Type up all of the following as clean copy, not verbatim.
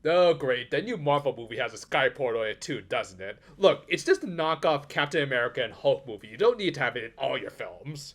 Oh, great. That new Marvel movie has a sky portal in it too, doesn't it? Look, it's just a knockoff Captain America and Hulk movie. You don't need to have it in all your films.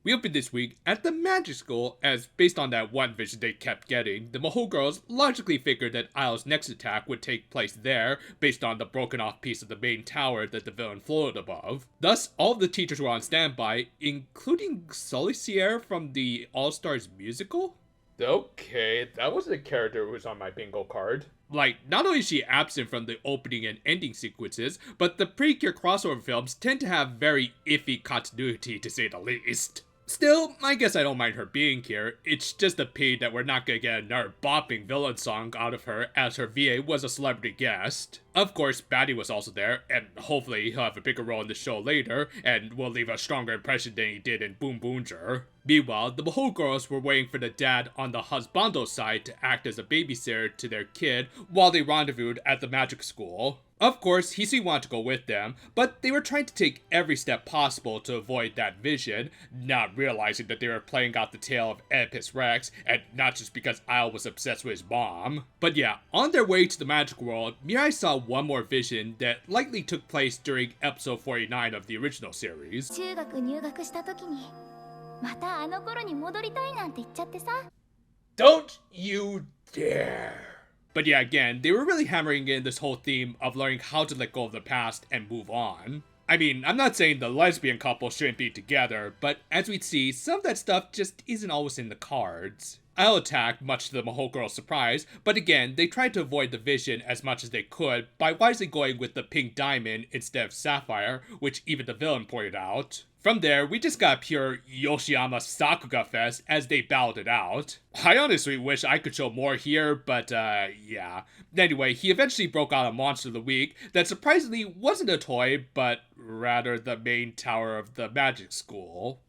We opened this week at the Magic School, as based on that one vision they kept getting, the Mahou girls logically figured that Isle's next attack would take place there, based on the broken off piece of the main tower that the villain floated above. Thus, all of the teachers were on standby, including Soliciere from the All-Stars musical? Okay, that wasn't a character who was on my bingo card. Like, not only is she absent from the opening and ending sequences, but the Precure crossover films tend to have very iffy continuity, to say the least. Still, I guess I don't mind her being here. It's just a pity that we're not gonna get another bopping villain song out of her, as her VA was a celebrity guest. Of course, Batty was also there, and hopefully he'll have a bigger role in the show later, and will leave a stronger impression than he did in Boom Boonger. Meanwhile, the Mahou girls were waiting for the dad on the husbando side to act as a babysitter to their kid while they rendezvoused at the magic school. Of course, Hisui wanted to go with them, but they were trying to take every step possible to avoid that vision, not realizing that they were playing out the tale of Precurus Rex, and not just because Isle was obsessed with his mom. But yeah, on their way to the magic world, Mirai saw one more vision that likely took place during episode 49 of the original series. Don't you dare! But yeah, again, they were really hammering in this whole theme of learning how to let go of the past and move on. I mean, I'm not saying the lesbian couple shouldn't be together, but as we'd see, some of that stuff just isn't always in the cards. Isle attacked, much to the Mahou girls' surprise, but again, they tried to avoid the vision as much as they could by wisely going with the pink diamond instead of sapphire, which even the villain pointed out. From there, we just got pure Yoshiyama Sakuga fest as they battled it out. I honestly wish I could show more here, but yeah. Anyway, he eventually broke out a monster of the week that surprisingly wasn't a toy, but rather the main tower of the magic school.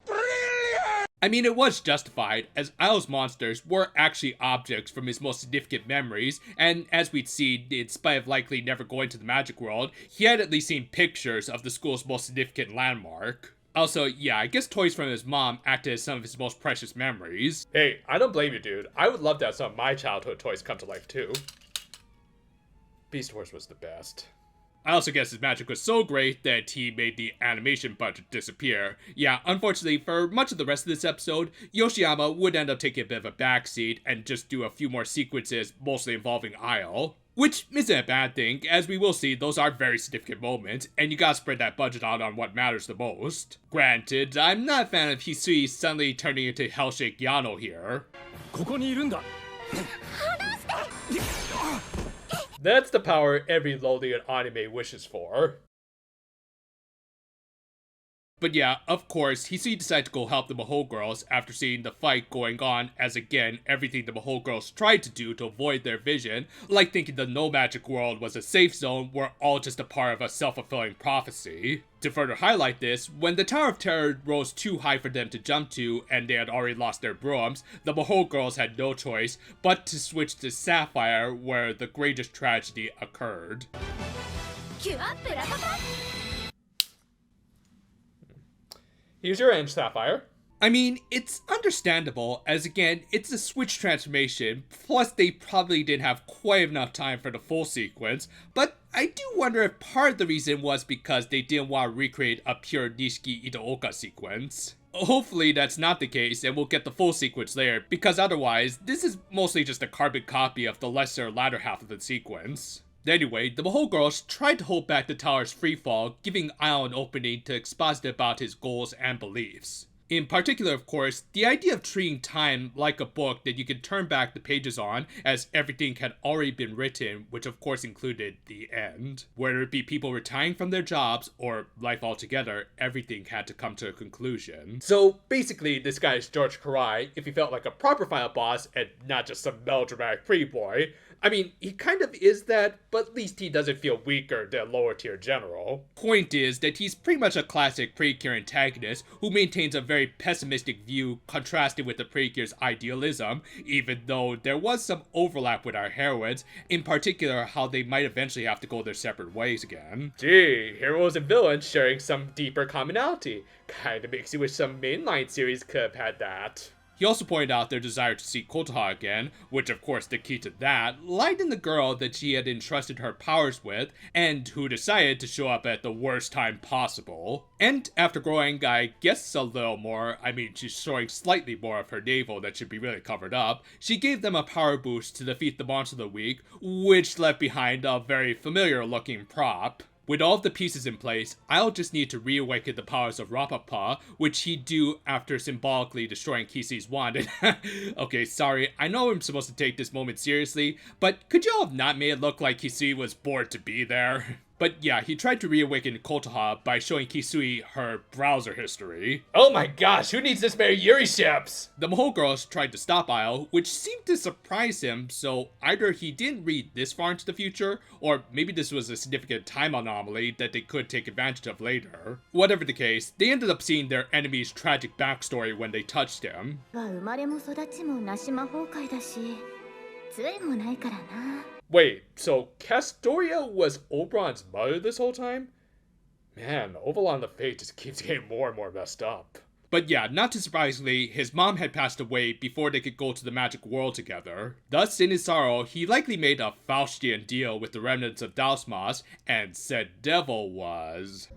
I mean, it was justified, as Isle's monsters were actually objects from his most significant memories, and as we'd seen, in spite of likely never going to the magic world, he had at least seen pictures of the school's most significant landmark. Also, yeah, I guess toys from his mom acted as some of his most precious memories. Hey, I don't blame you, dude. I would love to have some of my childhood toys come to life, too. Beast Wars was the best. I also guess his magic was so great that he made the animation budget disappear. Yeah, unfortunately, for much of the rest of this episode, Yoshiyama would end up taking a bit of a backseat and just do a few more sequences, mostly involving Isle. Which isn't a bad thing, as we will see those are very significant moments, and you gotta spread that budget out on what matters the most. Granted, I'm not a fan of Hisui suddenly turning into Hellshake Yano here. That's the power every Lolian anime wishes for. But yeah, of course, Hisui decided to go help the Mahou girls after seeing the fight going on, as again, everything the Mahou girls tried to do to avoid their vision, like thinking the no magic world was a safe zone, were all just a part of a self-fulfilling prophecy. To further highlight this, when the Tower of Terror rose too high for them to jump to, and they had already lost their brooms, the Mahou girls had no choice but to switch to Sapphire, where the greatest tragedy occurred. Here's your end, Sapphire. I mean, it's understandable, as again, it's a Switch transformation, plus they probably didn't have quite enough time for the full sequence, but I do wonder if part of the reason was because they didn't want to recreate a pure Nishiki Itaoka sequence. Hopefully that's not the case and we'll get the full sequence later, because otherwise, this is mostly just a carbon copy of the lesser latter half of the sequence. Anyway, the Mahou girls tried to hold back the tower's freefall, giving Isle an opening to exposit about his goals and beliefs. In particular, of course, the idea of treating time like a book that you can turn back the pages on, as everything had already been written, which of course included the end. Whether it be people retiring from their jobs, or life altogether, everything had to come to a conclusion. So basically, this guy is George Karai, if he felt like a proper final boss, and not just some melodramatic pretty boy. I mean, he kind of is that, but at least he doesn't feel weaker than a lower tier general. Point is that he's pretty much a classic Precure antagonist who maintains a very pessimistic view contrasted with the Precure's idealism, even though there was some overlap with our heroines, in particular how they might eventually have to go their separate ways again. Gee, heroes and villains sharing some deeper commonality. Kinda makes you wish some mainline series could have had that. He also pointed out their desire to see Kotoha again, which of course the key to that lied in the girl that she had entrusted her powers with, and who decided to show up at the worst time possible. And after growing, I guess a little more, I mean she's showing slightly more of her navel that should be really covered up, she gave them a power boost to defeat the monster of the week, which left behind a very familiar looking prop. With all of the pieces in place, I'll just need to reawaken the powers of Rapapa, which he'd do after symbolically destroying Kisui's wand. Okay, sorry, I know I'm supposed to take this moment seriously, but could y'all have not made it look like Kisui was bored to be there? But yeah, he tried to reawaken Kotoha by showing Kisui her browser history. Oh my gosh, who needs this many Yuri ships? The Maho girls tried to stop Isle, which seemed to surprise him, so either he didn't read this far into the future, or maybe this was a significant time anomaly that they could take advantage of later. Whatever the case, they ended up seeing their enemy's tragic backstory when they touched him. Wait, so Castoria was Oberon's mother this whole time? Man, Ovalon the Fate just keeps getting more and more messed up. But yeah, not too surprisingly, his mom had passed away before they could go to the magic world together. Thus, in his sorrow, he likely made a Faustian deal with the remnants of Dalsmas, and said devil was...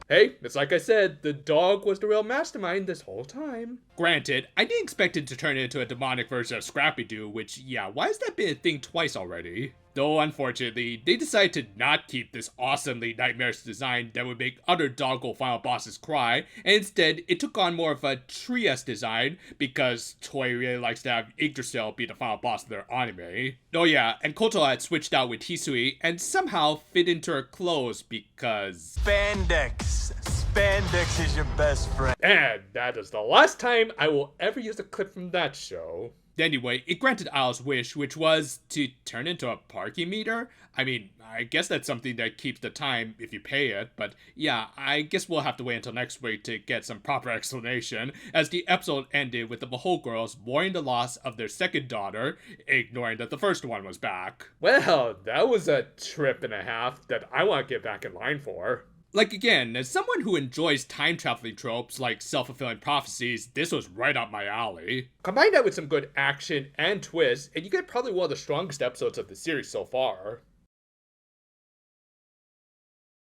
Hey, it's like I said, the dog was the real mastermind this whole time. Granted, I didn't expect it to turn into a demonic version of Scrappy-Doo, which, yeah, why has that been a thing twice already? Though, unfortunately, they decided to not keep this awesomely nightmarish design that would make other doggo final bosses cry, and instead, it took on more of a Trieste design, because Toei really likes to have Yggdrasil be the final boss of their anime. Oh yeah, and Kotoha had switched out with Hisui, and somehow fit into her clothes because... Spandex. Spandex is your best friend. And that is the last time I will ever use a clip from that show. Anyway, it granted Isle's wish, which was to turn into a parking meter. I mean, I guess that's something that keeps the time if you pay it, but yeah, I guess we'll have to wait until next week to get some proper explanation, as the episode ended with the Mahou girls mourning the loss of their second daughter, ignoring that the first one was back. Well, that was a trip and a half that I want to get back in line for. Like again, as someone who enjoys time-traveling tropes like self-fulfilling prophecies, this was right up my alley. Combine that with some good action and twists, and you get probably one of the strongest episodes of the series so far.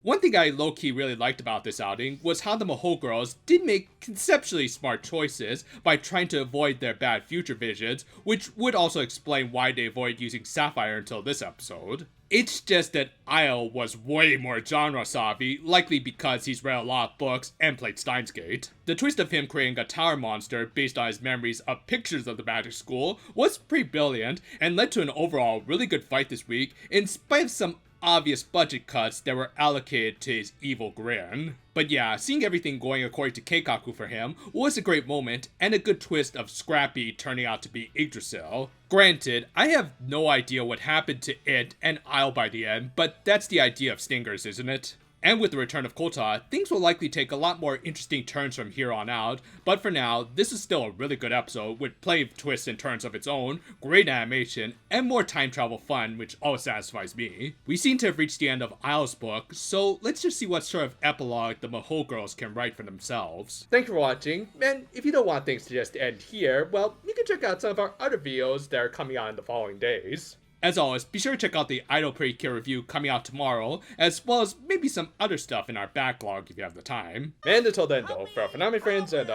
One thing I low-key really liked about this outing was how the Mahou girls did make conceptually smart choices by trying to avoid their bad future visions, which would also explain why they avoided using Sapphire until this episode. It's just that Isle was way more genre-savvy, likely because he's read a lot of books and played Steins Gate. The twist of him creating a tower monster based on his memories of pictures of the magic school was pretty brilliant, and led to an overall really good fight this week, in spite of some obvious budget cuts that were allocated to his evil grin. But yeah, seeing everything going according to Keikaku for him was a great moment, and a good twist of Scrappy turning out to be Yggdrasil. Granted, I have no idea what happened to it and Isle by the end, but that's the idea of stingers, isn't it? And with the return of Kotoha, things will likely take a lot more interesting turns from here on out, but for now, this is still a really good episode with plenty of twists and turns of its own, great animation, and more time travel fun, which always satisfies me. We seem to have reached the end of Isle's book, so let's just see what sort of epilogue the Mahou girls can write for themselves. Thanks for watching, and if you don't want things to just end here, well, you can check out some of our other videos that are coming out in the following days. As always, be sure to check out the Idol Precure review coming out tomorrow, as well as maybe some other stuff in our backlog if you have the time. And until then though, for now my friends, and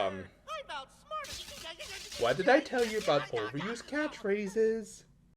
what did I tell you about overused catchphrases?